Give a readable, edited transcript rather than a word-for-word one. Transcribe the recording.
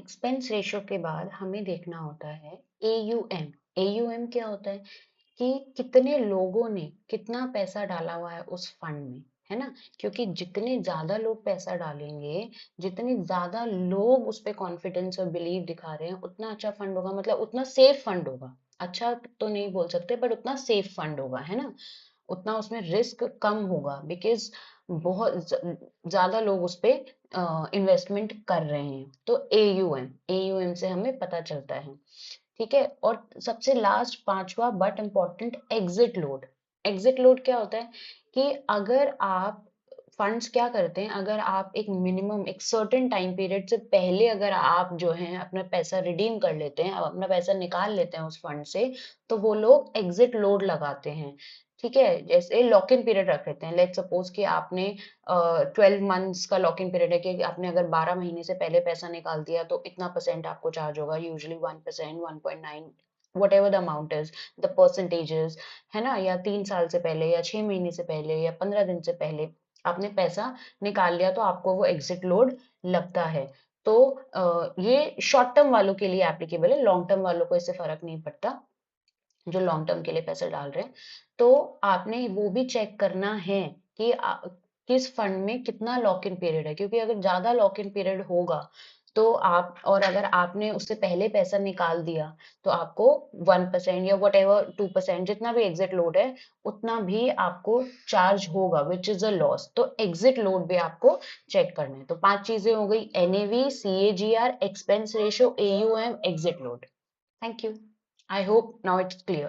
Expense ratio के बाद हमें देखना होता है एयूएम। एयूएम क्या होता है कि कितने लोगों ने कितना पैसा डाला हुआ है उस फंड में, है ना। क्योंकि जितने ज्यादा लोग पैसा डालेंगे, जितने ज्यादा लोग उस पे कॉन्फिडेंस और बिलीव दिखा रहे हैं, उतना अच्छा फंड होगा, मतलब उतना सेफ फंड होगा। अच्छा तो नहीं बोल सकते बट उतना सेफ फंड होगा, है ना। उतना उसमें रिस्क कम होगा बिकॉज बहुत ज्यादा लोग उस पे इन्वेस्टमेंट कर रहे हैं। तो एयूएम, एयूएम से हमें पता चलता है। ठीक है। और सबसे लास्ट पांचवा but important, exit load. Exit load क्या होता है कि अगर आप फंड्स क्या करते हैं, अगर आप एक मिनिमम एक सर्टेन टाइम पीरियड से पहले अगर आप जो है अपना पैसा रिडीम कर लेते हैं, अपना पैसा निकाल लेते हैं उस फंड से, तो वो लोग एग्जिट लोड लगाते हैं। ठीक है। जैसे लॉक इन पीरियड रख लेते हैं, लेट सपोज कि आपने 12 मंथ्स का लॉक इन पीरियड है कि आपने अगर 12 महीने से पहले पैसा निकाल दिया तो इतना परसेंट आपको चार्ज होगा, usually 1%, 1.9, what ever the amount is, the percentages, है ना। या 3 साल से पहले या 6 महीने से पहले या 15 दिन से पहले आपने पैसा निकाल लिया तो आपको वो एग्जिट लोड लगता है। तो ये शॉर्ट टर्म वालों के लिए एप्लीकेबल है, लॉन्ग टर्म वालों को इससे फर्क नहीं पड़ता जो लॉन्ग टर्म के लिए पैसे डाल रहे हैं। तो आपने वो भी चेक करना है कि किस फंड में कितना लॉक इन पीरियड है, क्योंकि अगर ज्यादा लॉक इन पीरियड होगा तो आप, और अगर आपने उससे पहले पैसा निकाल दिया तो आपको 1% या वट एवर 2%, जितना भी एग्जिट लोड है उतना भी आपको चार्ज होगा, विच इज अ लॉस। तो एग्जिट लोड भी आपको चेक करना है। तो 5 चीजें हो गई, NAV, CAGR, expense ratio, AUM, exit load. Thank you. I hope now it's clear.